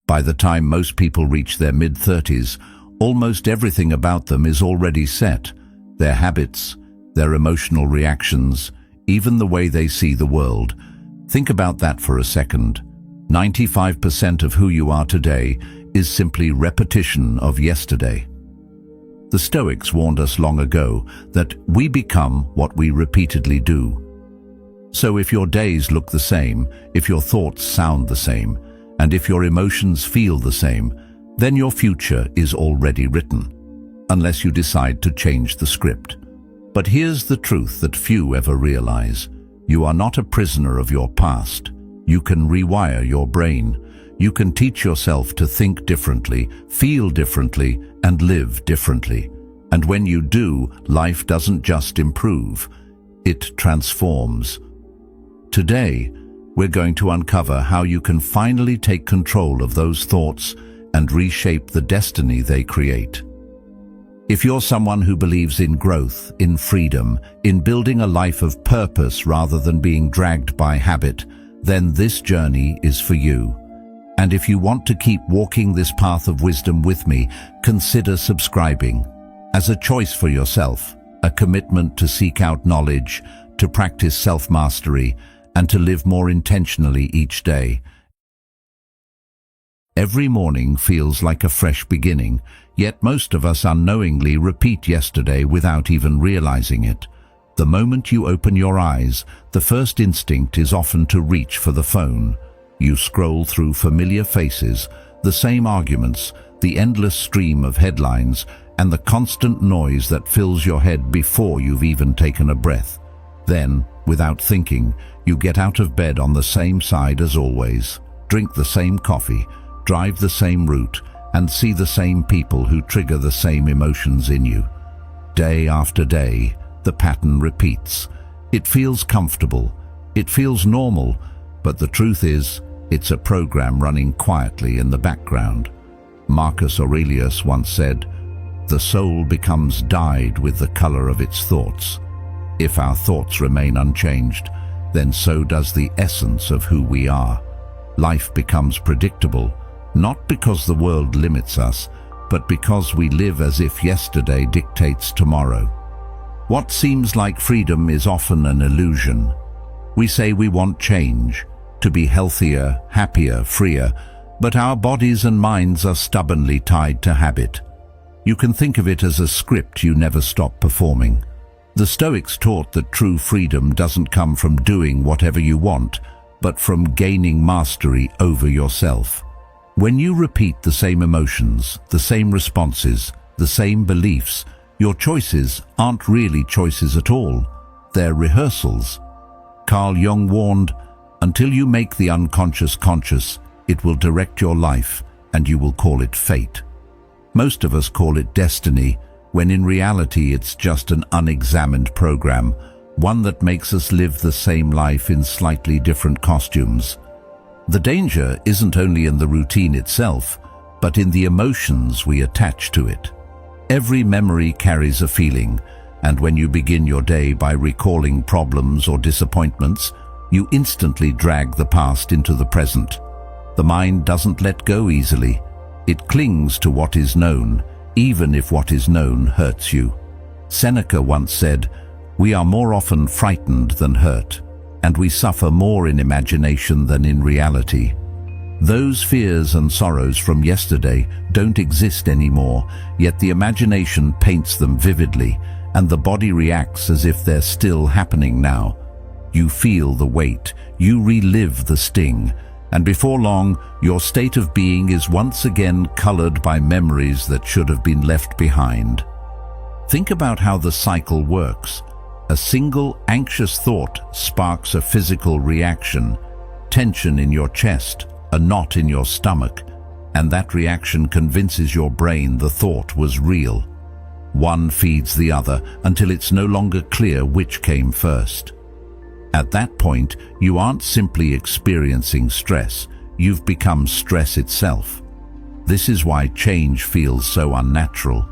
By the time most people reach their mid-30s, almost everything about them is already set. Their habits, their emotional reactions, even the way they see the world. Think about that for a second. 95% of who you are today is simply repetition of yesterday. The Stoics warned us long ago that we become what we repeatedly do. So if your days look the same, if your thoughts sound the same, and if your emotions feel the same, then your future is already written, unless you decide to change the script. But here's the truth that few ever realize. You are not a prisoner of your past. You can rewire your brain. You can teach yourself to think differently, feel differently, and live differently. And when you do, life doesn't just improve, it transforms. Today, we're going to uncover how you can finally take control of those thoughts and reshape the destiny they create. If you're someone who believes in growth, in freedom, in building a life of purpose rather than being dragged by habit, then this journey is for you. And if you want to keep walking this path of wisdom with me, consider subscribing. As a choice for yourself, a commitment to seek out knowledge, to practice self-mastery, and to live more intentionally each day. Every morning feels like a fresh beginning, yet most of us unknowingly repeat yesterday without even realizing it. The moment you open your eyes, the first instinct is often to reach for the phone. You scroll through familiar faces, the same arguments, the endless stream of headlines, and the constant noise that fills your head before you've even taken a breath. Then, without thinking, you get out of bed on the same side as always, drink the same coffee, drive the same route, and see the same people who trigger the same emotions in you. Day after day, the pattern repeats. It feels comfortable, it feels normal, but the truth is, it's a program running quietly in the background. Marcus Aurelius once said, "The soul becomes dyed with the color of its thoughts." If our thoughts remain unchanged, then so does the essence of who we are. Life becomes predictable, not because the world limits us, but because we live as if yesterday dictates tomorrow. What seems like freedom is often an illusion. We say we want change, to be healthier, happier, freer, but our bodies and minds are stubbornly tied to habit. You can think of it as a script you never stop performing. The Stoics taught that true freedom doesn't come from doing whatever you want, but from gaining mastery over yourself. When you repeat the same emotions, the same responses, the same beliefs, your choices aren't really choices at all. They're rehearsals. Carl Jung warned, "Until you make the unconscious conscious, it will direct your life, and you will call it fate." Most of us call it destiny, when in reality it's just an unexamined program, one that makes us live the same life in slightly different costumes. The danger isn't only in the routine itself, but in the emotions we attach to it. Every memory carries a feeling, and when you begin your day by recalling problems or disappointments, you instantly drag the past into the present. The mind doesn't let go easily. It clings to what is known, even if what is known hurts you. Seneca once said, "We are more often frightened than hurt, and we suffer more in imagination than in reality." Those fears and sorrows from yesterday don't exist anymore, yet the imagination paints them vividly, and the body reacts as if they're still happening now. You feel the weight, you relive the sting, and before long, your state of being is once again colored by memories that should have been left behind. Think about how the cycle works. A single anxious thought sparks a physical reaction, tension in your chest, a knot in your stomach, and that reaction convinces your brain the thought was real. One feeds the other until it's no longer clear which came first. At that point, you aren't simply experiencing stress, you've become stress itself. This is why change feels so unnatural.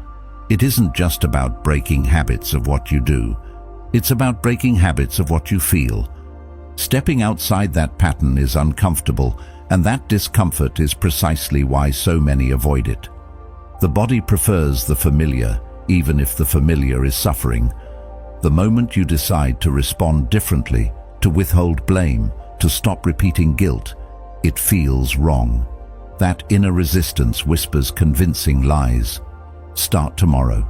It isn't just about breaking habits of what you do, it's about breaking habits of what you feel. Stepping outside that pattern is uncomfortable, And that discomfort is precisely why so many avoid it. The body prefers the familiar, even if the familiar is suffering. The moment you decide to respond differently, to withhold blame, to stop repeating guilt, it feels wrong. That inner resistance whispers convincing lies. Start tomorrow.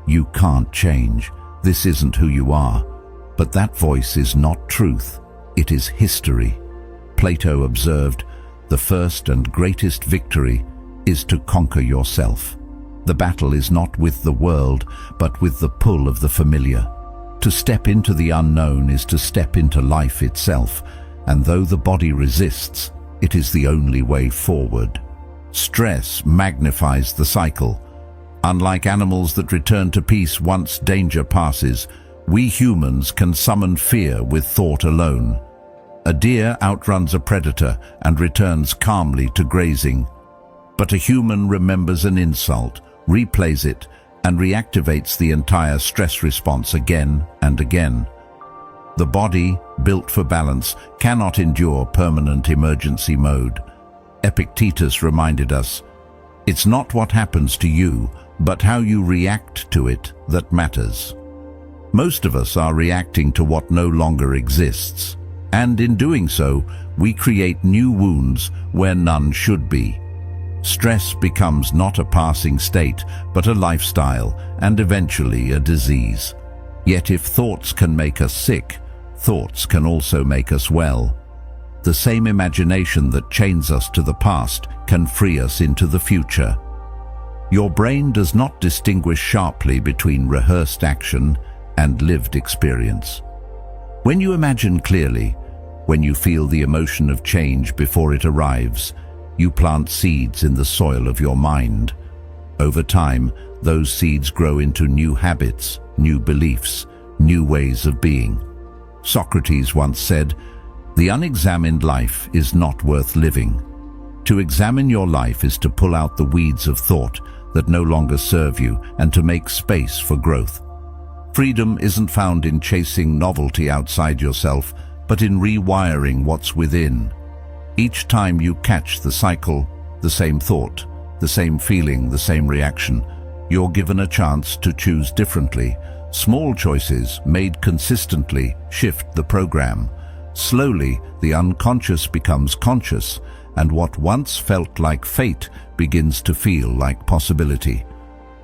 You can't change. This isn't who you are. But that voice is not truth. It is history. Plato observed, "The first and greatest victory is to conquer yourself." The battle is not with the world, but with the pull of the familiar. To step into the unknown is to step into life itself, and though the body resists, it is the only way forward. Stress magnifies the cycle. Unlike animals that return to peace once danger passes, we humans can summon fear with thought alone. A deer outruns a predator and returns calmly to grazing. But a human remembers an insult, replays it, and reactivates the entire stress response again and again. The body, built for balance, cannot endure permanent emergency mode. Epictetus reminded us, "It's not what happens to you, but how you react to it that matters." Most of us are reacting to what no longer exists, and in doing so, we create new wounds where none should be. Stress becomes not a passing state, but a lifestyle, and eventually a disease. Yet if thoughts can make us sick, thoughts can also make us well. The same imagination that chains us to the past can free us into the future. Your brain does not distinguish sharply between rehearsed action and lived experience. When you imagine clearly, when you feel the emotion of change before it arrives, you plant seeds in the soil of your mind. Over time, those seeds grow into new habits, new beliefs, new ways of being. Socrates once said, "The unexamined life is not worth living." To examine your life is to pull out the weeds of thought that no longer serve you and to make space for growth. Freedom isn't found in chasing novelty outside yourself, but in rewiring what's within. Each time you catch the cycle, the same thought, the same feeling, the same reaction, you're given a chance to choose differently. Small choices made consistently shift the program. Slowly, the unconscious becomes conscious, and what once felt like fate begins to feel like possibility.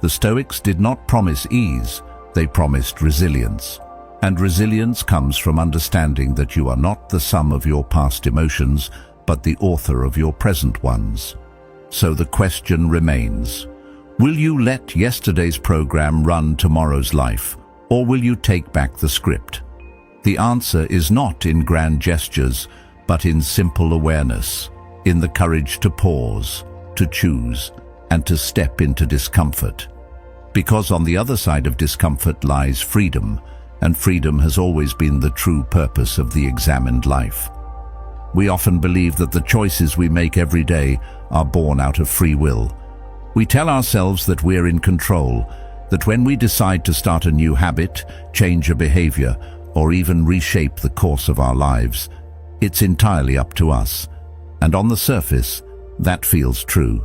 The Stoics did not promise ease, they promised resilience. And resilience comes from understanding that you are not the sum of your past emotions, but the author of your present ones. So the question remains, will you let yesterday's program run tomorrow's life, or will you take back the script? The answer is not in grand gestures, but in simple awareness, in the courage to pause, to choose, and to step into discomfort. Because on the other side of discomfort lies freedom, and freedom has always been the true purpose of the examined life. We often believe that the choices we make every day are born out of free will. We tell ourselves that we're in control, that when we decide to start a new habit, change a behavior, or even reshape the course of our lives, it's entirely up to us. And on the surface, that feels true.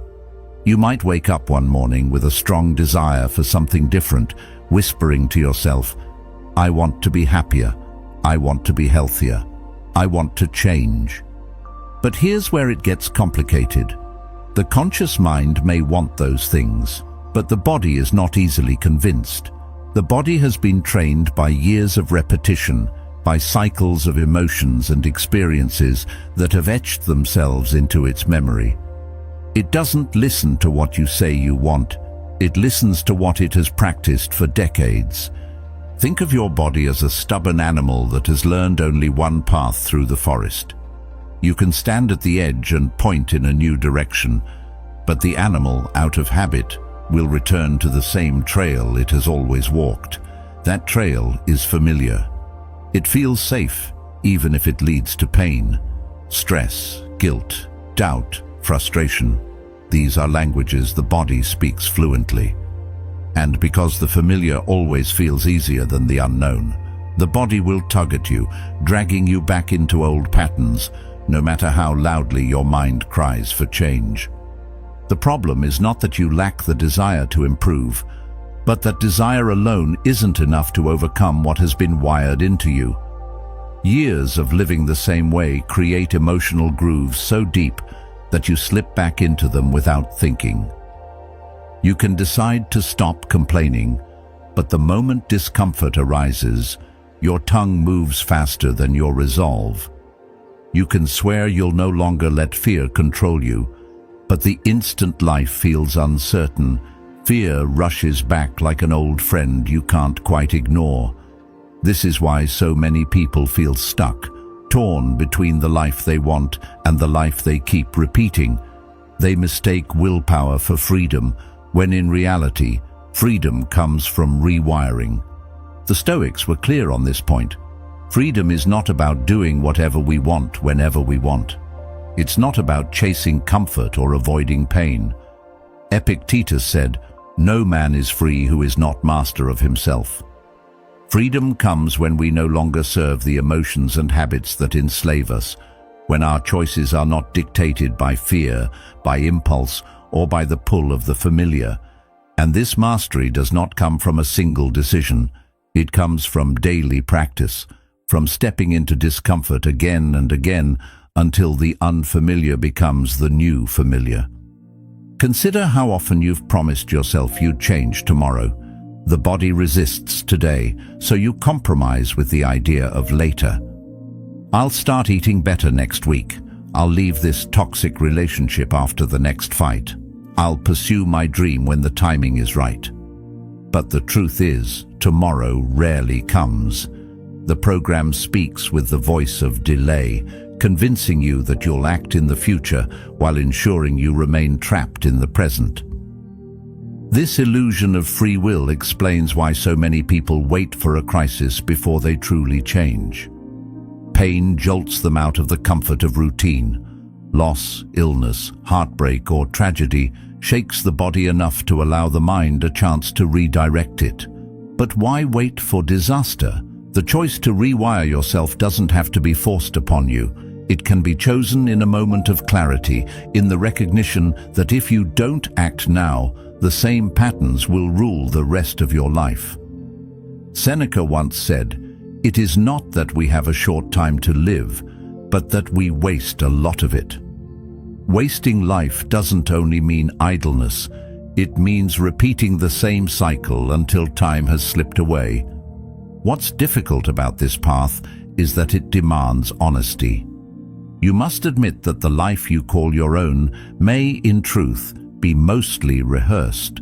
You might wake up one morning with a strong desire for something different, whispering to yourself, "I want to be happier. I want to be healthier. I want to change." But here's where it gets complicated. The conscious mind may want those things, but the body is not easily convinced. The body has been trained by years of repetition, by cycles of emotions and experiences that have etched themselves into its memory. It doesn't listen to what you say you want. It listens to what it has practiced for decades. Think of your body as a stubborn animal that has learned only one path through the forest. You can stand at the edge and point in a new direction, but the animal, out of habit, will return to the same trail it has always walked. That trail is familiar. It feels safe, even if it leads to pain. Stress, guilt, doubt, frustration. These are languages the body speaks fluently. And because the familiar always feels easier than the unknown, the body will tug at you, dragging you back into old patterns, no matter how loudly your mind cries for change. The problem is not that you lack the desire to improve, but that desire alone isn't enough to overcome what has been wired into you. Years of living the same way create emotional grooves so deep that you slip back into them without thinking. You can decide to stop complaining, but the moment discomfort arises, your tongue moves faster than your resolve. You can swear you'll no longer let fear control you, but the instant life feels uncertain, fear rushes back like an old friend you can't quite ignore. This is why so many people feel stuck, torn between the life they want and the life they keep repeating. They mistake willpower for freedom, when in reality, freedom comes from rewiring. The Stoics were clear on this point. Freedom is not about doing whatever we want whenever we want. It's not about chasing comfort or avoiding pain. Epictetus said, "No man is free who is not master of himself." Freedom comes when we no longer serve the emotions and habits that enslave us, when our choices are not dictated by fear, by impulse, or by the pull of the familiar. And this mastery does not come from a single decision. It comes from daily practice, from stepping into discomfort again and again until the unfamiliar becomes the new familiar. Consider how often you've promised yourself you'd change tomorrow. The body resists today, so you compromise with the idea of later. I'll start eating better next week. I'll leave this toxic relationship after the next fight. I'll pursue my dream when the timing is right. But the truth is, tomorrow rarely comes. The program speaks with the voice of delay, convincing you that you'll act in the future while ensuring you remain trapped in the present. This illusion of free will explains why so many people wait for a crisis before they truly change. Pain jolts them out of the comfort of routine. Loss, illness, heartbreak, or tragedy shakes the body enough to allow the mind a chance to redirect it. But why wait for disaster? The choice to rewire yourself doesn't have to be forced upon you. It can be chosen in a moment of clarity, in the recognition that if you don't act now, the same patterns will rule the rest of your life. Seneca once said, "It is not that we have a short time to live, but that we waste a lot of it." Wasting life doesn't only mean idleness, it means repeating the same cycle until time has slipped away. What's difficult about this path is that it demands honesty. You must admit that the life you call your own may, in truth, be mostly rehearsed.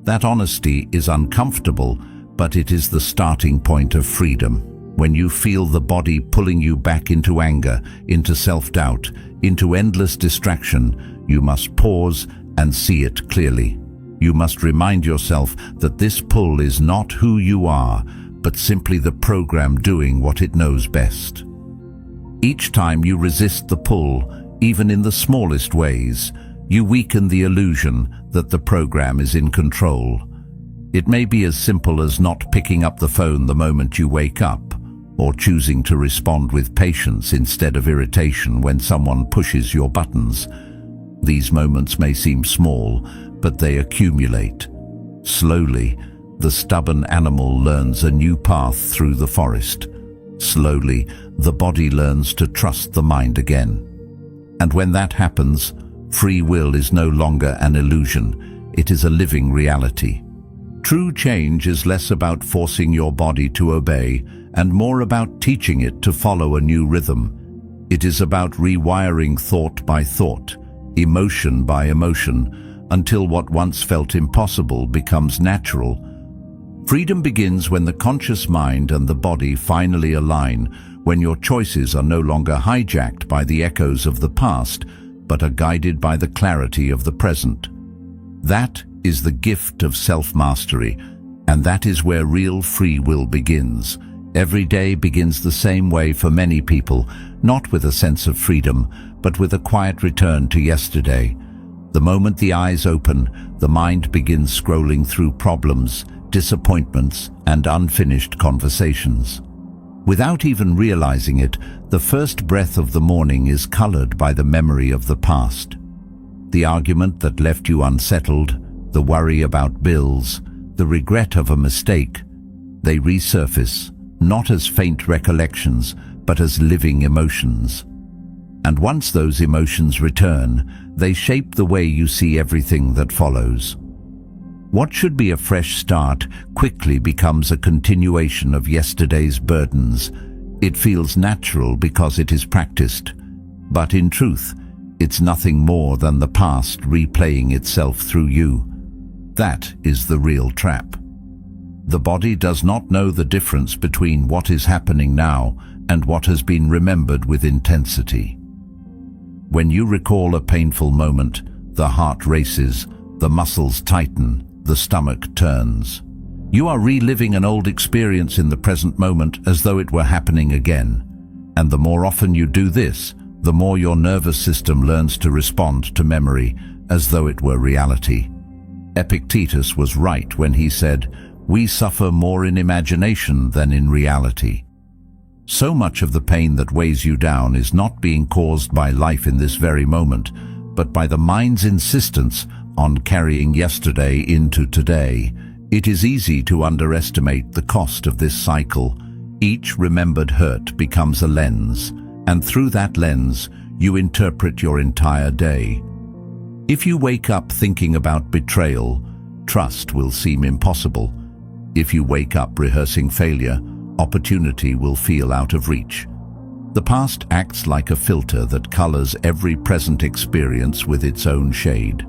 That honesty is uncomfortable, but it is the starting point of freedom. When you feel the body pulling you back into anger, into self-doubt, into endless distraction, you must pause and see it clearly. You must remind yourself that this pull is not who you are, but simply the program doing what it knows best. Each time you resist the pull, even in the smallest ways, you weaken the illusion that the program is in control. It may be as simple as not picking up the phone the moment you wake up, or choosing to respond with patience instead of irritation when someone pushes your buttons. These moments may seem small, but they accumulate. Slowly, the stubborn animal learns a new path through the forest. Slowly, the body learns to trust the mind again. And when that happens, free will is no longer an illusion, it is a living reality. True change is less about forcing your body to obey and more about teaching it to follow a new rhythm. It is about rewiring thought by thought, emotion by emotion, until what once felt impossible becomes natural. Freedom begins when the conscious mind and the body finally align, when your choices are no longer hijacked by the echoes of the past, but are guided by the clarity of the present. That is the gift of self-mastery, and that is where real free will begins. Every day begins the same way for many people, not with a sense of freedom, but with a quiet return to yesterday. The moment the eyes open, the mind begins scrolling through problems, disappointments, and unfinished conversations. Without even realizing it, the first breath of the morning is colored by the memory of the past. The argument that left you unsettled, the worry about bills, the regret of a mistake, they resurface, not as faint recollections, but as living emotions. And once those emotions return, they shape the way you see everything that follows. What should be a fresh start quickly becomes a continuation of yesterday's burdens. It feels natural because it is practiced, but in truth, it's nothing more than the past replaying itself through you. That is the real trap. The body does not know the difference between what is happening now and what has been remembered with intensity. When you recall a painful moment, the heart races, the muscles tighten, the stomach turns. You are reliving an old experience in the present moment as though it were happening again. And the more often you do this, the more your nervous system learns to respond to memory as though it were reality. Epictetus was right when he said, "We suffer more in imagination than in reality." So much of the pain that weighs you down is not being caused by life in this very moment, but by the mind's insistence on carrying yesterday into today. It is easy to underestimate the cost of this cycle. Each remembered hurt becomes a lens, and through that lens, you interpret your entire day. If you wake up thinking about betrayal, trust will seem impossible. If you wake up rehearsing failure, opportunity will feel out of reach. The past acts like a filter that colors every present experience with its own shade.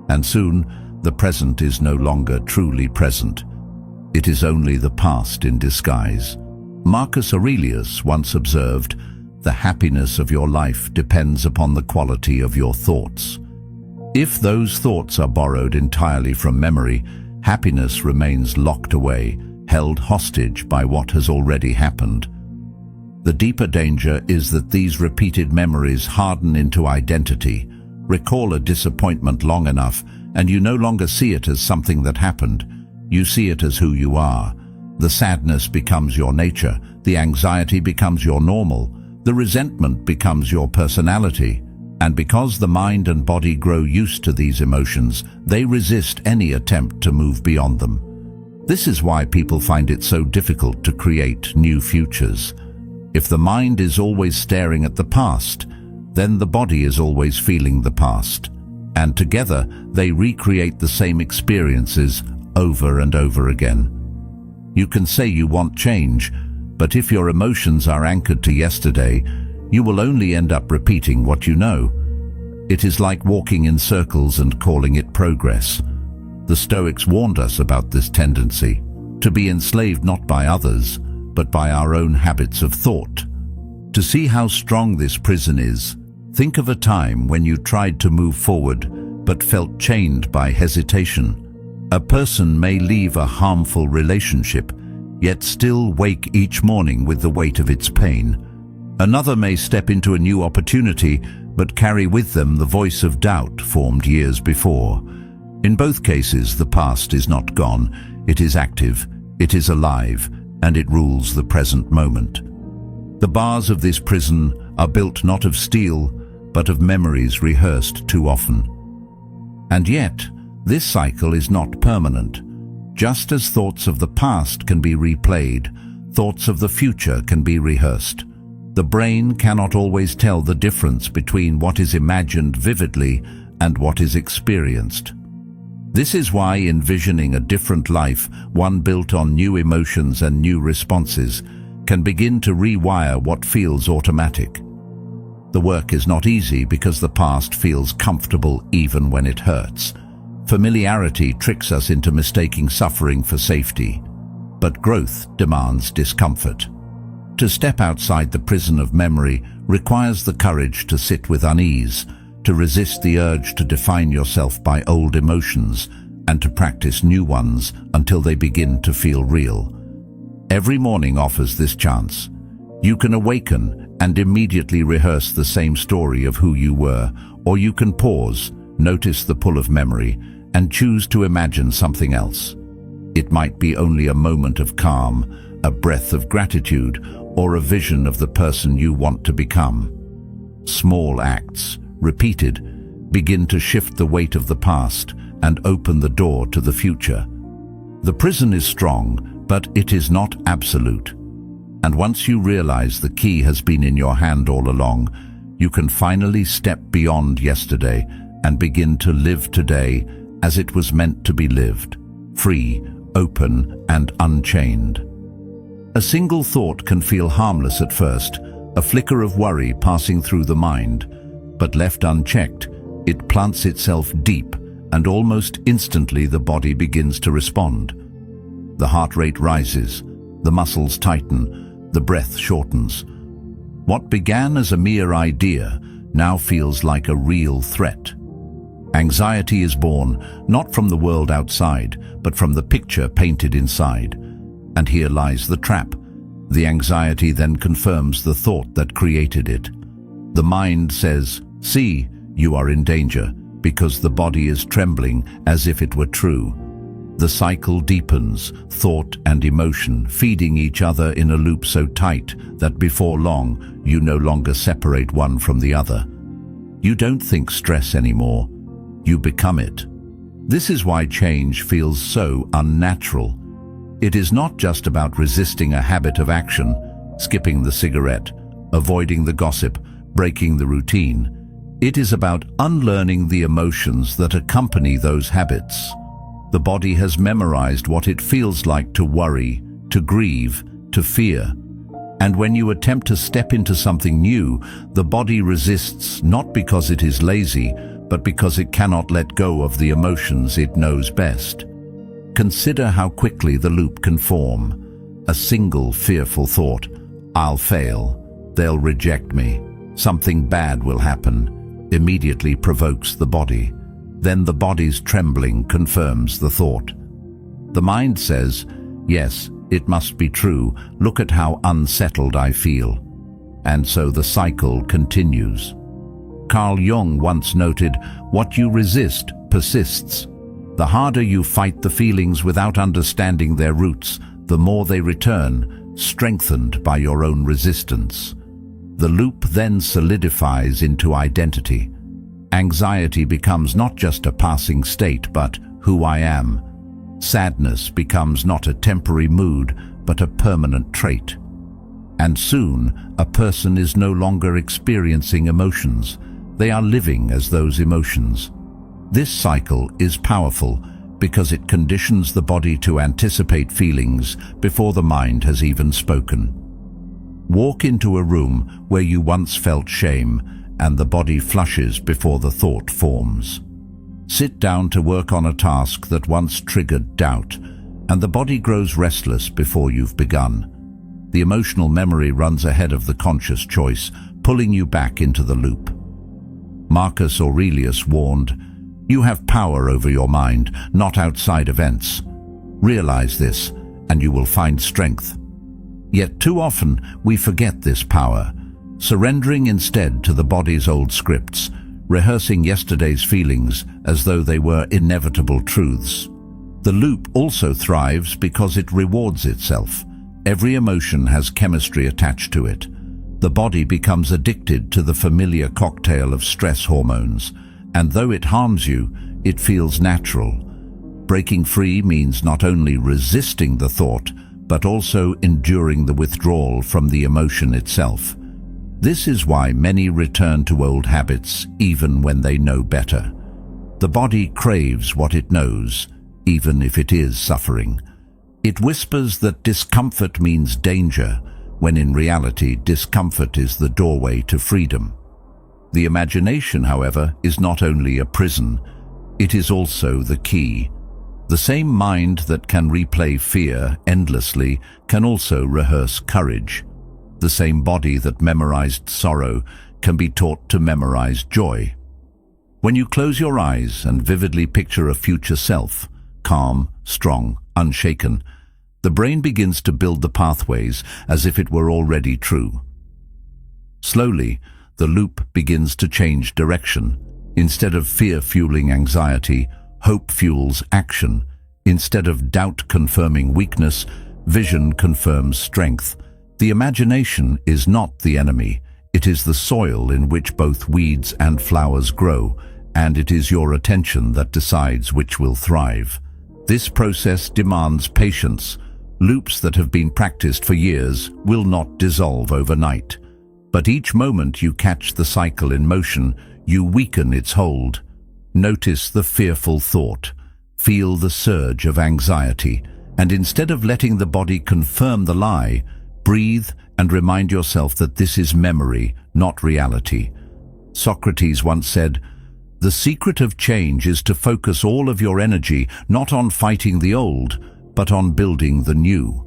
And soon, the present is no longer truly present. It is only the past in disguise. Marcus Aurelius once observed, "The happiness of your life depends upon the quality of your thoughts." If those thoughts are borrowed entirely from memory, happiness remains locked away, held hostage by what has already happened. The deeper danger is that these repeated memories harden into identity. Recall a disappointment long enough, and you no longer see it as something that happened. You see it as who you are. The sadness becomes your nature, the anxiety becomes your normal, the resentment becomes your personality. And because the mind and body grow used to these emotions, they resist any attempt to move beyond them. This is why people find it so difficult to create new futures. If the mind is always staring at the past, then the body is always feeling the past. And together, they recreate the same experiences over and over again. You can say you want change, but if your emotions are anchored to yesterday, you will only end up repeating what you know. It is like walking in circles and calling it progress. The Stoics warned us about this tendency, to be enslaved not by others, but by our own habits of thought. To see how strong this prison is, think of a time when you tried to move forward, but felt chained by hesitation. A person may leave a harmful relationship, yet still wake each morning with the weight of its pain. Another may step into a new opportunity, but carry with them the voice of doubt formed years before. In both cases, the past is not gone. It is active, it is alive, and it rules the present moment. The bars of this prison are built not of steel, but of memories rehearsed too often. And yet, this cycle is not permanent. Just as thoughts of the past can be replayed, thoughts of the future can be rehearsed. The brain cannot always tell the difference between what is imagined vividly and what is experienced. This is why envisioning a different life, one built on new emotions and new responses, can begin to rewire what feels automatic. The work is not easy because the past feels comfortable even when it hurts. Familiarity tricks us into mistaking suffering for safety, but growth demands discomfort. To step outside the prison of memory requires the courage to sit with unease, to resist the urge to define yourself by old emotions, and to practice new ones until they begin to feel real. Every morning offers this chance. You can awaken and immediately rehearse the same story of who you were, or you can pause, notice the pull of memory, and choose to imagine something else. It might be only a moment of calm, a breath of gratitude, or a vision of the person you want to become. Small acts, repeated, begin to shift the weight of the past and open the door to the future. The prison is strong, but it is not absolute. And once you realize the key has been in your hand all along, you can finally step beyond yesterday and begin to live today as it was meant to be lived, free, open, and unchained. A single thought can feel harmless at first, a flicker of worry passing through the mind, but left unchecked, it plants itself deep, and almost instantly the body begins to respond. The heart rate rises, the muscles tighten, the breath shortens. What began as a mere idea now feels like a real threat. Anxiety is born not from the world outside, but from the picture painted inside. And here lies the trap. The anxiety then confirms the thought that created it. The mind says, "See, you are in danger," because the body is trembling as if it were true. The cycle deepens, thought and emotion feeding each other in a loop so tight that before long you no longer separate one from the other. You don't think stress anymore. You become it. This is why change feels so unnatural. It is not just about resisting a habit of action, skipping the cigarette, avoiding the gossip, breaking the routine. It is about unlearning the emotions that accompany those habits. The body has memorized what it feels like to worry, to grieve, to fear. And when you attempt to step into something new, the body resists not because it is lazy, but because it cannot let go of the emotions it knows best. Consider how quickly the loop can form. A single fearful thought, "I'll fail, they'll reject me, something bad will happen," immediately provokes the body. Then the body's trembling confirms the thought. The mind says, "Yes, it must be true, look at how unsettled I feel." And so the cycle continues. Carl Jung once noted, "What you resist persists." The harder you fight the feelings without understanding their roots, the more they return, strengthened by your own resistance. The loop then solidifies into identity. Anxiety becomes not just a passing state, but who I am. Sadness becomes not a temporary mood, but a permanent trait. And soon, a person is no longer experiencing emotions. They are living as those emotions. This cycle is powerful because it conditions the body to anticipate feelings before the mind has even spoken. Walk into a room where you once felt shame, and the body flushes before the thought forms. Sit down to work on a task that once triggered doubt, and the body grows restless before you've begun. The emotional memory runs ahead of the conscious choice, pulling you back into the loop. Marcus Aurelius warned, "You have power over your mind, not outside events. Realize this, and you will find strength." Yet too often we forget this power, surrendering instead to the body's old scripts, rehearsing yesterday's feelings as though they were inevitable truths. The loop also thrives because it rewards itself. Every emotion has chemistry attached to it. The body becomes addicted to the familiar cocktail of stress hormones, and though it harms you, it feels natural. Breaking free means not only resisting the thought, but also enduring the withdrawal from the emotion itself. This is why many return to old habits even when they know better. The body craves what it knows, even if it is suffering. It whispers that discomfort means danger, when in reality discomfort is the doorway to freedom. The imagination, however, is not only a prison, it is also the key. The same mind that can replay fear endlessly can also rehearse courage. The same body that memorized sorrow can be taught to memorize joy. When you close your eyes and vividly picture a future self, calm, strong, unshaken, the brain begins to build the pathways as if it were already true. Slowly, the loop begins to change direction. Instead of fear fueling anxiety, hope fuels action. Instead of doubt confirming weakness, vision confirms strength. The imagination is not the enemy. It is the soil in which both weeds and flowers grow, and it is your attention that decides which will thrive. This process demands patience. Loops that have been practiced for years will not dissolve overnight. But each moment you catch the cycle in motion, you weaken its hold. Notice the fearful thought. Feel the surge of anxiety. And instead of letting the body confirm the lie, breathe and remind yourself that this is memory, not reality. Socrates once said, "The secret of change is to focus all of your energy not on fighting the old, but on building the new."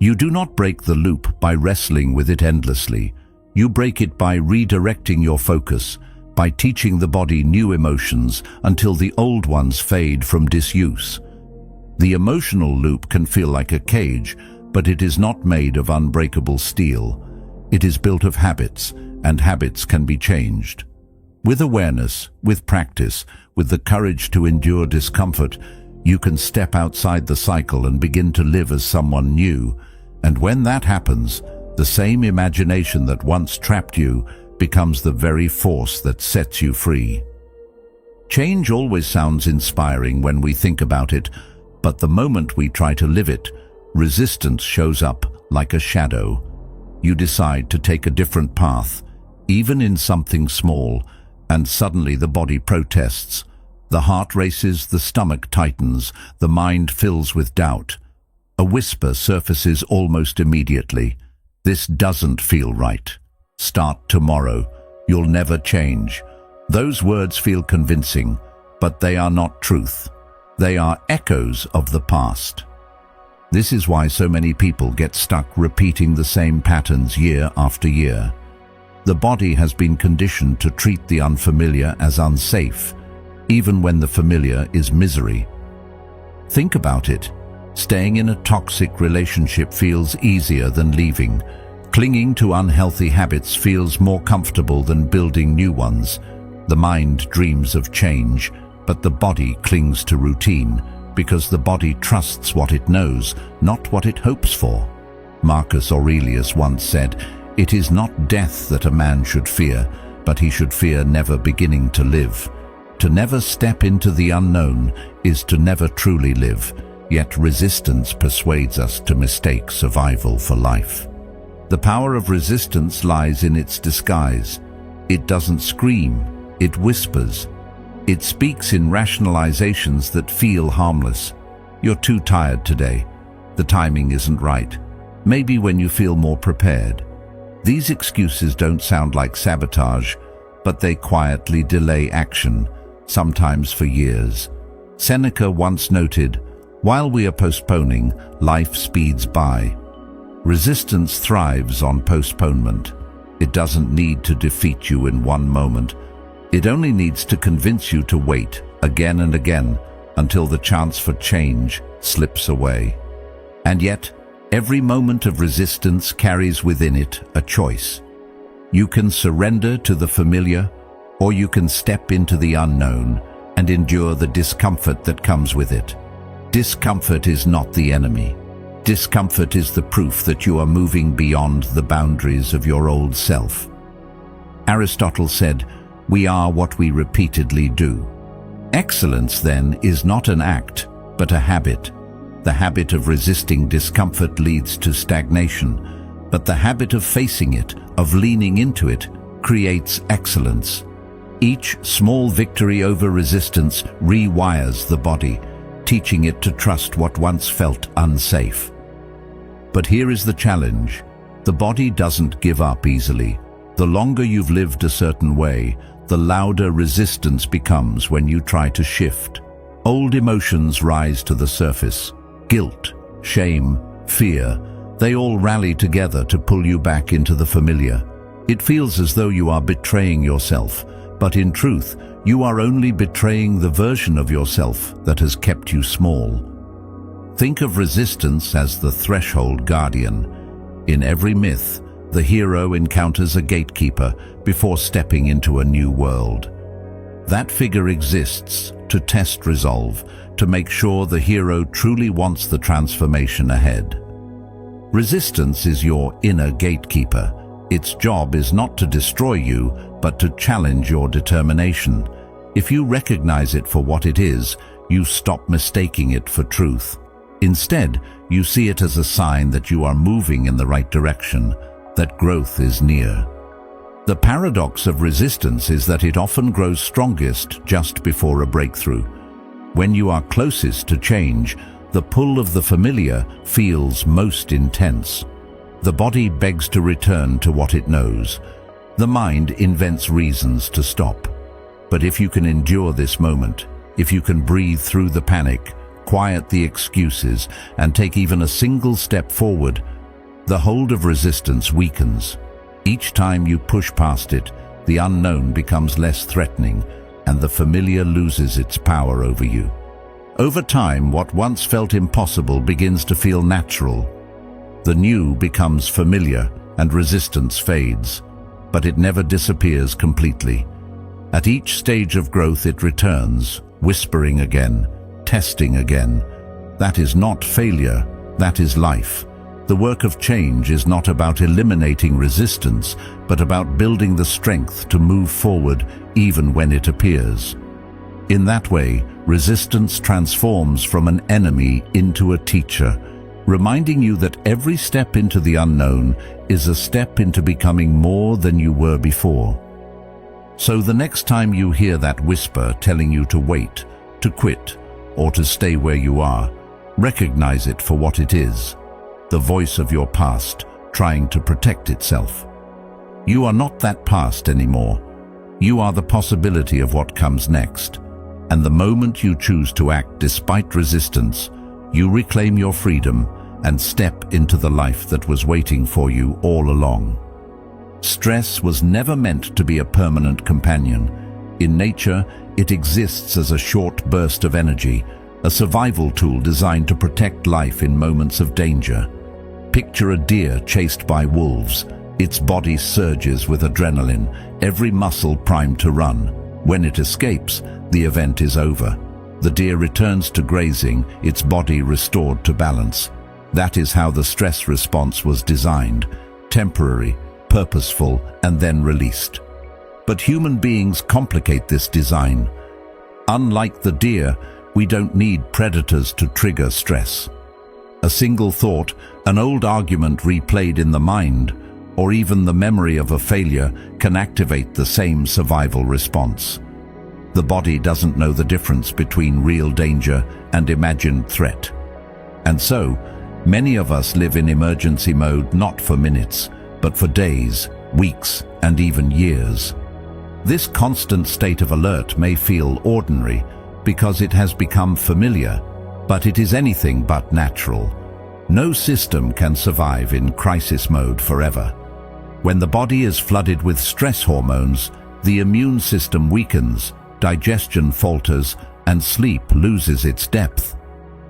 You do not break the loop by wrestling with it endlessly. You break it by redirecting your focus, by teaching the body new emotions until the old ones fade from disuse. The emotional loop can feel like a cage, but it is not made of unbreakable steel. It is built of habits, and habits can be changed. With awareness, with practice, with the courage to endure discomfort, you can step outside the cycle and begin to live as someone new. And when that happens, the same imagination that once trapped you becomes the very force that sets you free. Change always sounds inspiring when we think about it, but the moment we try to live it, resistance shows up like a shadow. You decide to take a different path, even in something small, and suddenly the body protests. The heart races, the stomach tightens, the mind fills with doubt. A whisper surfaces almost immediately. "This doesn't feel right. Start tomorrow. You'll never change." Those words feel convincing, but they are not truth. They are echoes of the past. This is why so many people get stuck repeating the same patterns year after year. The body has been conditioned to treat the unfamiliar as unsafe, even when the familiar is misery. Think about it. Staying in a toxic relationship feels easier than leaving. Clinging to unhealthy habits feels more comfortable than building new ones. The mind dreams of change, but the body clings to routine, because the body trusts what it knows, not what it hopes for. Marcus Aurelius once said, "It is not death that a man should fear, but he should fear never beginning to live." To never step into the unknown is to never truly live, yet resistance persuades us to mistake survival for life. The power of resistance lies in its disguise. It doesn't scream, it whispers. It speaks in rationalizations that feel harmless. "You're too tired today. The timing isn't right. Maybe when you feel more prepared." These excuses don't sound like sabotage, but they quietly delay action, sometimes for years. Seneca once noted, "While we are postponing, life speeds by." Resistance thrives on postponement. It doesn't need to defeat you in one moment. It only needs to convince you to wait again and again until the chance for change slips away. And yet, every moment of resistance carries within it a choice. You can surrender to the familiar, or you can step into the unknown and endure the discomfort that comes with it. Discomfort is not the enemy. Discomfort is the proof that you are moving beyond the boundaries of your old self. Aristotle said, "We are what we repeatedly do." Excellence, then, is not an act, but a habit. The habit of resisting discomfort leads to stagnation, but the habit of facing it, of leaning into it, creates excellence. Each small victory over resistance rewires the body, teaching it to trust what once felt unsafe. But here is the challenge. The body doesn't give up easily. The longer you've lived a certain way, the louder resistance becomes when you try to shift. Old emotions rise to the surface. Guilt, shame, fear, they all rally together to pull you back into the familiar. It feels as though you are betraying yourself, but in truth, you are only betraying the version of yourself that has kept you small. Think of resistance as the threshold guardian. In every myth, the hero encounters a gatekeeper before stepping into a new world. That figure exists to test resolve, to make sure the hero truly wants the transformation ahead. Resistance is your inner gatekeeper. Its job is not to destroy you, but to challenge your determination. If you recognize it for what it is, you stop mistaking it for truth. Instead, you see it as a sign that you are moving in the right direction, that growth is near. The paradox of resistance is that it often grows strongest just before a breakthrough. When you are closest to change, the pull of the familiar feels most intense. The body begs to return to what it knows. The mind invents reasons to stop. But if you can endure this moment, if you can breathe through the panic, quiet the excuses, and take even a single step forward, the hold of resistance weakens. Each time you push past it, the unknown becomes less threatening, and the familiar loses its power over you. Over time, what once felt impossible begins to feel natural. The new becomes familiar, and resistance fades, but it never disappears completely. At each stage of growth it returns, whispering again, testing again. That is not failure, that is life. The work of change is not about eliminating resistance, but about building the strength to move forward even when it appears. In that way, resistance transforms from an enemy into a teacher, reminding you that every step into the unknown is a step into becoming more than you were before. So the next time you hear that whisper telling you to wait, to quit, or to stay where you are, recognize it for what it is, the voice of your past trying to protect itself. You are not that past anymore. You are the possibility of what comes next. And the moment you choose to act despite resistance, you reclaim your freedom and step into the life that was waiting for you all along. Stress was never meant to be a permanent companion. In nature, it exists as a short burst of energy, a survival tool designed to protect life in moments of danger. Picture a deer chased by wolves. Its body surges with adrenaline, every muscle primed to run. When it escapes, the event is over. The deer returns to grazing, its body restored to balance. That is how the stress response was designed: temporary, purposeful, and then released. But human beings complicate this design. Unlike the deer, we don't need predators to trigger stress. A single thought, an old argument replayed in the mind, or even the memory of a failure can activate the same survival response. The body doesn't know the difference between real danger and imagined threat. And so, many of us live in emergency mode not for minutes, but for days, weeks, and even years. This constant state of alert may feel ordinary because it has become familiar, but it is anything but natural. No system can survive in crisis mode forever. When the body is flooded with stress hormones, the immune system weakens, digestion falters, and sleep loses its depth.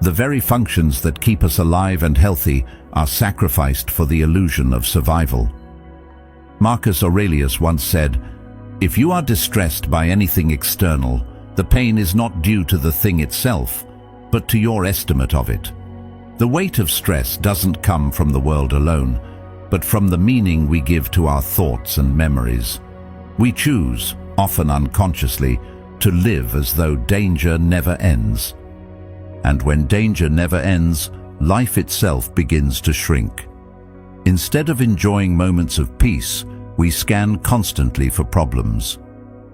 The very functions that keep us alive and healthy are sacrificed for the illusion of survival. Marcus Aurelius once said, "If you are distressed by anything external, the pain is not due to the thing itself, but to your estimate of it." The weight of stress doesn't come from the world alone, but from the meaning we give to our thoughts and memories. We choose, often unconsciously, to live as though danger never ends. And when danger never ends, life itself begins to shrink. Instead of enjoying moments of peace, we scan constantly for problems.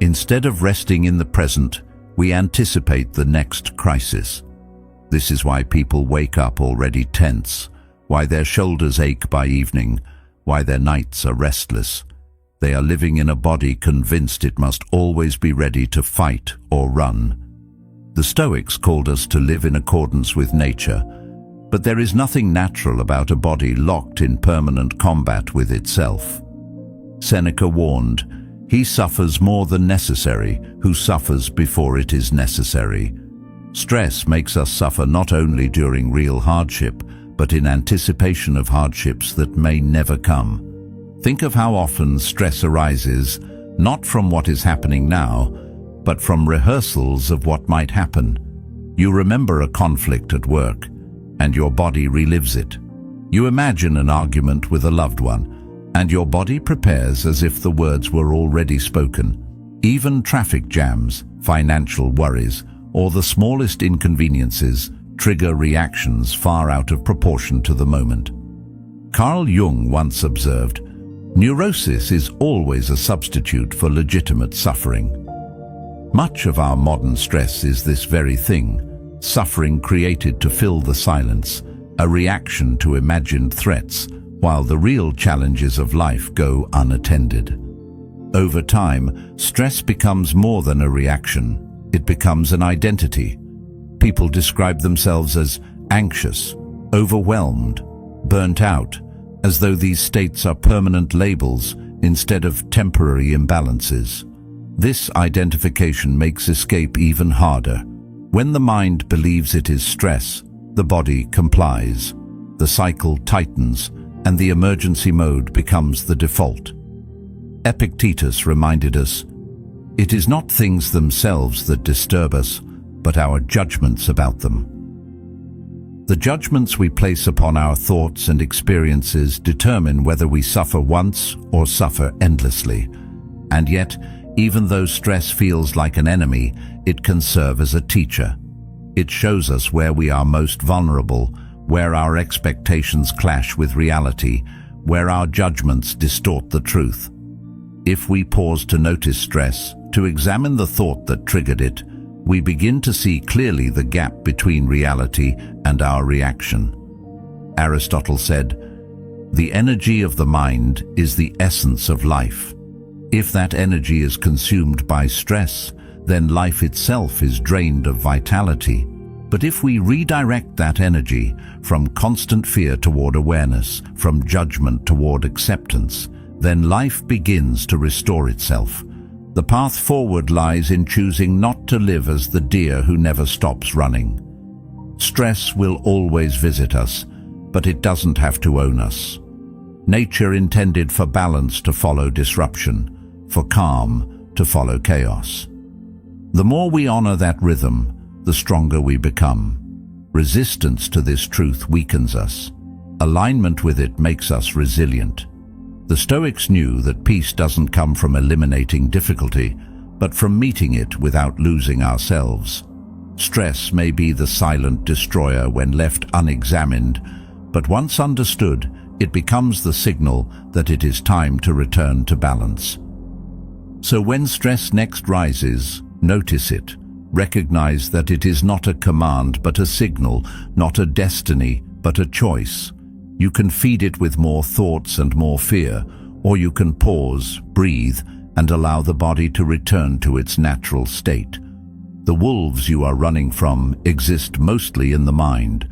Instead of resting in the present, we anticipate the next crisis. This is why people wake up already tense, why their shoulders ache by evening, why their nights are restless. They are living in a body convinced it must always be ready to fight or run. The Stoics called us to live in accordance with nature, but there is nothing natural about a body locked in permanent combat with itself. Seneca warned, "He suffers more than necessary who suffers before it is necessary." Stress makes us suffer not only during real hardship, but in anticipation of hardships that may never come. Think of how often stress arises, not from what is happening now, but from rehearsals of what might happen. You remember a conflict at work, and your body relives it. You imagine an argument with a loved one, and your body prepares as if the words were already spoken. Even traffic jams, financial worries, or the smallest inconveniences trigger reactions far out of proportion to the moment. Carl Jung once observed, "Neurosis is always a substitute for legitimate suffering." Much of our modern stress is this very thing, suffering created to fill the silence, a reaction to imagined threats, while the real challenges of life go unattended. Over time, stress becomes more than a reaction. It becomes an identity. People describe themselves as anxious, overwhelmed, burnt out, as though these states are permanent labels instead of temporary imbalances. This identification makes escape even harder. When the mind believes it is stress, the body complies. The cycle tightens, and the emergency mode becomes the default. Epictetus reminded us, "It is not things themselves that disturb us, but our judgments about them." The judgments we place upon our thoughts and experiences determine whether we suffer once or suffer endlessly. And yet, even though stress feels like an enemy, it can serve as a teacher. It shows us where we are most vulnerable, where our expectations clash with reality, where our judgments distort the truth. If we pause to notice stress, to examine the thought that triggered it, we begin to see clearly the gap between reality and our reaction. Aristotle said, "The energy of the mind is the essence of life." If that energy is consumed by stress, then life itself is drained of vitality. But if we redirect that energy from constant fear toward awareness, from judgment toward acceptance, then life begins to restore itself. The path forward lies in choosing not to live as the deer who never stops running. Stress will always visit us, but it doesn't have to own us. Nature intended for balance to follow disruption, for calm to follow chaos. The more we honor that rhythm, the stronger we become. Resistance to this truth weakens us. Alignment with it makes us resilient. The Stoics knew that peace doesn't come from eliminating difficulty, but from meeting it without losing ourselves. Stress may be the silent destroyer when left unexamined, but once understood, it becomes the signal that it is time to return to balance. So when stress next rises, notice it. Recognize that it is not a command but a signal, not a destiny but a choice. You can feed it with more thoughts and more fear, or you can pause, breathe, and allow the body to return to its natural state. The wolves you are running from exist mostly in the mind,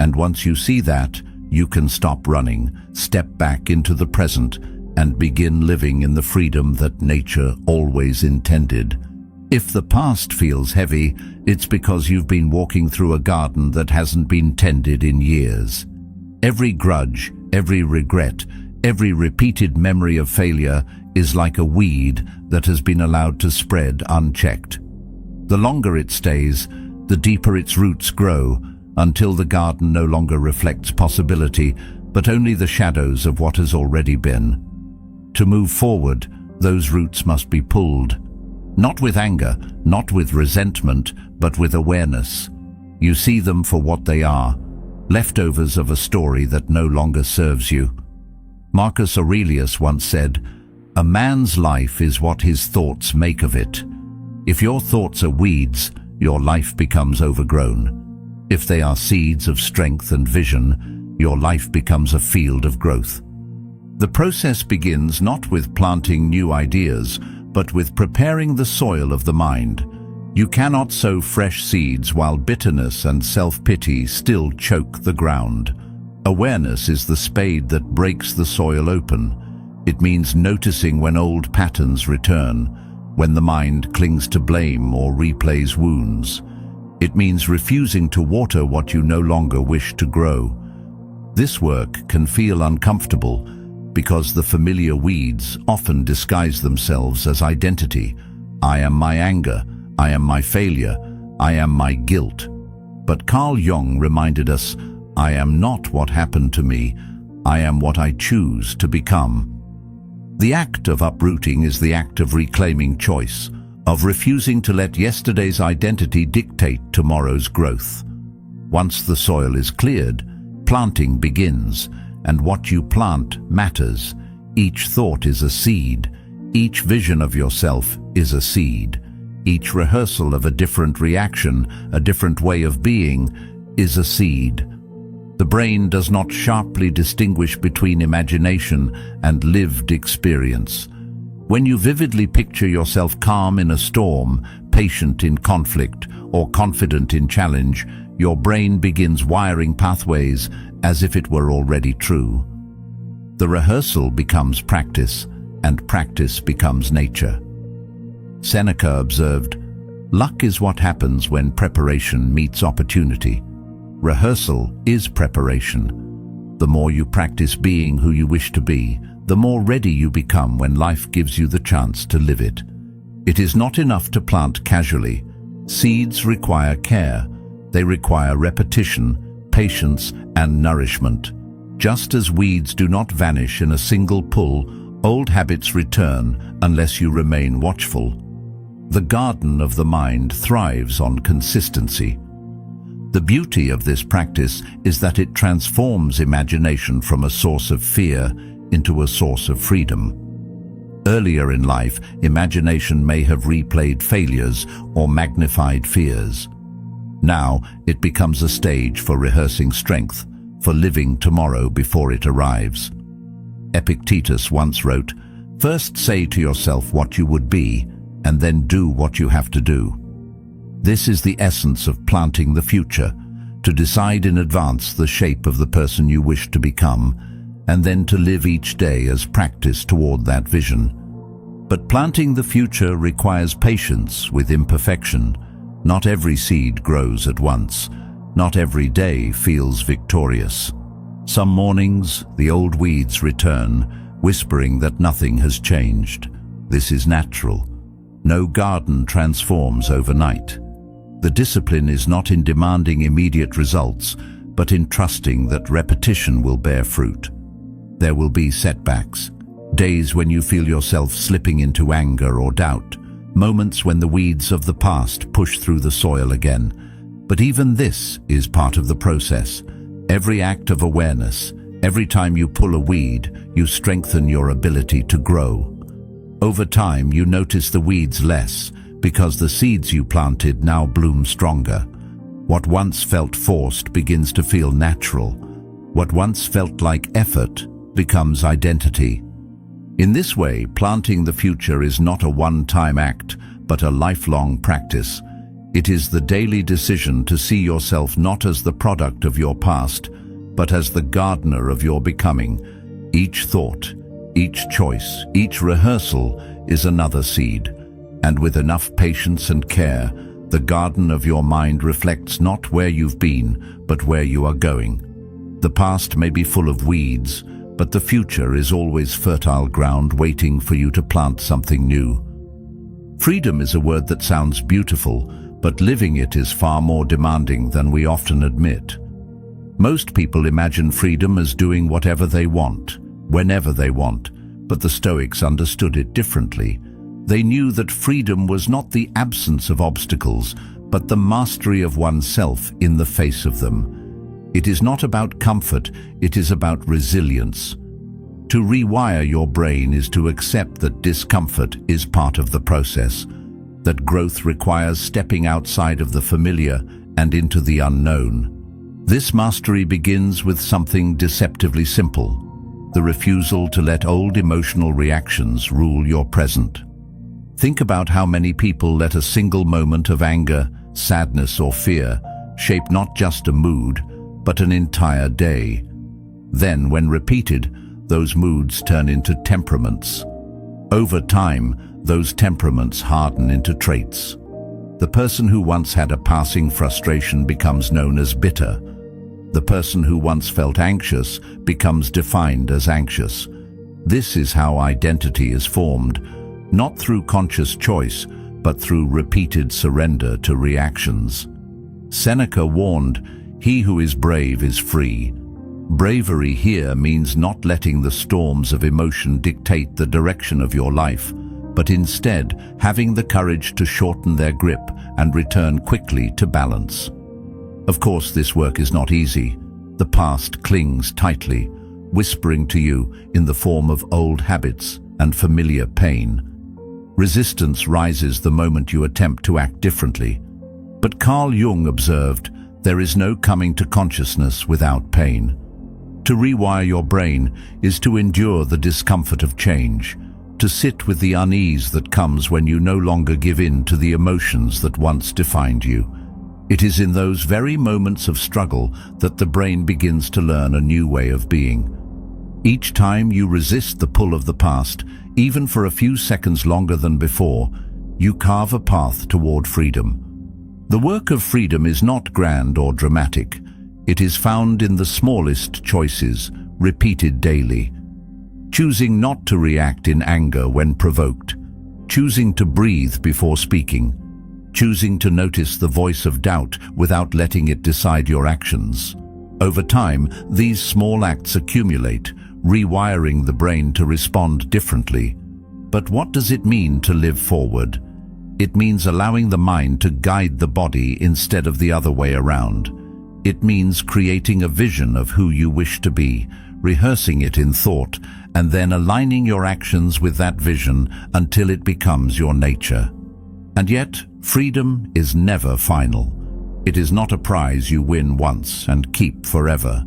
and once you see that, you can stop running, step back into the present, and begin living in the freedom that nature always intended. If the past feels heavy, it's because you've been walking through a garden that hasn't been tended in years. Every grudge, every regret, every repeated memory of failure is like a weed that has been allowed to spread unchecked. The longer it stays, the deeper its roots grow, until the garden no longer reflects possibility, but only the shadows of what has already been. To move forward, those roots must be pulled. Not with anger, not with resentment, but with awareness. You see them for what they are, leftovers of a story that no longer serves you. Marcus Aurelius once said, "A man's life is what his thoughts make of it." If your thoughts are weeds, your life becomes overgrown. If they are seeds of strength and vision, your life becomes a field of growth. The process begins not with planting new ideas, but with preparing the soil of the mind. You cannot sow fresh seeds while bitterness and self-pity still choke the ground. Awareness is the spade that breaks the soil open. It means noticing when old patterns return, when the mind clings to blame or replays wounds. It means refusing to water what you no longer wish to grow. This work can feel uncomfortable because the familiar weeds often disguise themselves as identity. I am my anger, I am my failure, I am my guilt. But Carl Jung reminded us, I am not what happened to me, I am what I choose to become. The act of uprooting is the act of reclaiming choice, of refusing to let yesterday's identity dictate tomorrow's growth. Once the soil is cleared, planting begins, and what you plant matters. Each thought is a seed. Each vision of yourself is a seed. Each rehearsal of a different reaction, a different way of being, is a seed. The brain does not sharply distinguish between imagination and lived experience. When you vividly picture yourself calm in a storm, patient in conflict, or confident in challenge, your brain begins wiring pathways as if it were already true. The rehearsal becomes practice, and practice becomes nature. Seneca observed, "Luck is what happens when preparation meets opportunity. Rehearsal is preparation. The more you practice being who you wish to be, the more ready you become when life gives you the chance to live it." It is not enough to plant casually. Seeds require care. They require repetition, patience, and nourishment. Just as weeds do not vanish in a single pull, old habits return unless you remain watchful. The garden of the mind thrives on consistency. The beauty of this practice is that it transforms imagination from a source of fear into a source of freedom. Earlier in life, imagination may have replayed failures or magnified fears. Now, it becomes a stage for rehearsing strength, for living tomorrow before it arrives. Epictetus once wrote, "First say to yourself what you would be, and then do what you have to do." This is the essence of planting the future, to decide in advance the shape of the person you wish to become, and then to live each day as practice toward that vision. But planting the future requires patience with imperfection. Not every seed grows at once. Not every day feels victorious. Some mornings, the old weeds return, whispering that nothing has changed. This is natural. No garden transforms overnight. The discipline is not in demanding immediate results, but in trusting that repetition will bear fruit. There will be setbacks, days when you feel yourself slipping into anger or doubt, moments when the weeds of the past push through the soil again. But even this is part of the process. Every act of awareness, every time you pull a weed, you strengthen your ability to grow. Over time, you notice the weeds less, because the seeds you planted now bloom stronger. What once felt forced begins to feel natural. What once felt like effort becomes identity. In this way, planting the future is not a one-time act, but a lifelong practice. It is the daily decision to see yourself not as the product of your past, but as the gardener of your becoming. Each thought, each choice, each rehearsal is another seed. And with enough patience and care, the garden of your mind reflects not where you've been, but where you are going. The past may be full of weeds, but the future is always fertile ground waiting for you to plant something new. Freedom is a word that sounds beautiful, but living it is far more demanding than we often admit. Most people imagine freedom as doing whatever they want, whenever they want, but the Stoics understood it differently. They knew that freedom was not the absence of obstacles, but the mastery of oneself in the face of them. It is not about comfort, it is about resilience. To rewire your brain is to accept that discomfort is part of the process, that growth requires stepping outside of the familiar and into the unknown. This mastery begins with something deceptively simple, the refusal to let old emotional reactions rule your present. Think about how many people let a single moment of anger, sadness, or fear shape not just a mood, but an entire day. Then, when repeated, those moods turn into temperaments. Over time, those temperaments harden into traits. The person who once had a passing frustration becomes known as bitter. The person who once felt anxious becomes defined as anxious. This is how identity is formed, not through conscious choice, but through repeated surrender to reactions. Seneca warned, He who is brave is free. Bravery here means not letting the storms of emotion dictate the direction of your life, but instead having the courage to shorten their grip and return quickly to balance. Of course, this work is not easy. The past clings tightly, whispering to you in the form of old habits and familiar pain. Resistance rises the moment you attempt to act differently. But Carl Jung observed, there is no coming to consciousness without pain. To rewire your brain is to endure the discomfort of change, to sit with the unease that comes when you no longer give in to the emotions that once defined you. It is in those very moments of struggle that the brain begins to learn a new way of being. Each time you resist the pull of the past, even for a few seconds longer than before, you carve a path toward freedom. The work of freedom is not grand or dramatic. It is found in the smallest choices, repeated daily. Choosing not to react in anger when provoked, choosing to breathe before speaking, choosing to notice the voice of doubt without letting it decide your actions. Over time, these small acts accumulate, rewiring the brain to respond differently. But what does it mean to live forward? It means allowing the mind to guide the body instead of the other way around. It means creating a vision of who you wish to be, rehearsing it in thought, and then aligning your actions with that vision until it becomes your nature. And yet, freedom is never final. It is not a prize you win once and keep forever.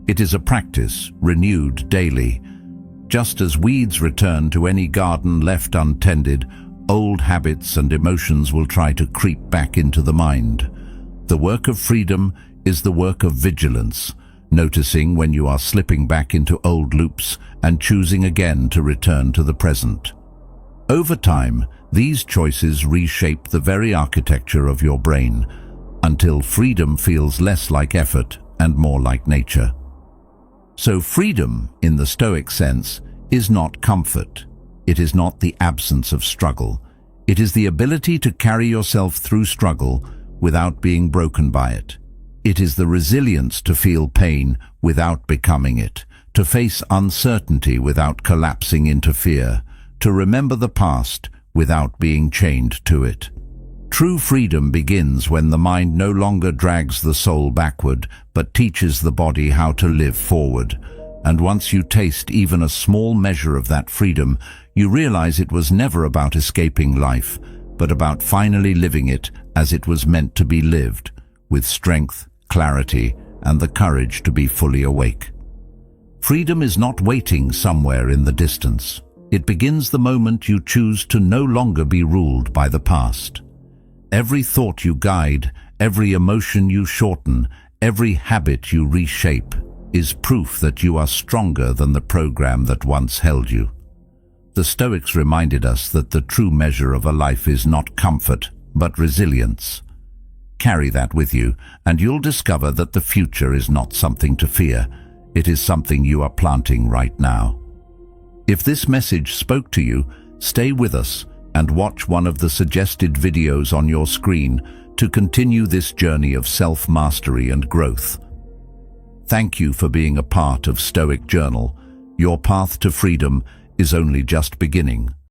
It is a practice, renewed daily. Just as weeds return to any garden left untended, old habits and emotions will try to creep back into the mind. The work of freedom is the work of vigilance, noticing when you are slipping back into old loops and choosing again to return to the present. Over time, these choices reshape the very architecture of your brain, until freedom feels less like effort and more like nature. So freedom, in the Stoic sense, is not comfort. It is not the absence of struggle. It is the ability to carry yourself through struggle without being broken by it. It is the resilience to feel pain without becoming it, to face uncertainty without collapsing into fear, to remember the past without being chained to it. True freedom begins when the mind no longer drags the soul backward, but teaches the body how to live forward. And once you taste even a small measure of that freedom, you realize it was never about escaping life, but about finally living it as it was meant to be lived, with strength, clarity, and the courage to be fully awake. Freedom is not waiting somewhere in the distance. It begins the moment you choose to no longer be ruled by the past. Every thought you guide, every emotion you shorten, every habit you reshape is proof that you are stronger than the program that once held you. The Stoics reminded us that the true measure of a life is not comfort, but resilience. Carry that with you, and you'll discover that the future is not something to fear. It is something you are planting right now. If this message spoke to you, stay with us and watch one of the suggested videos on your screen to continue this journey of self-mastery and growth. Thank you for being a part of Stoic Journal. Your path to freedom is only just beginning.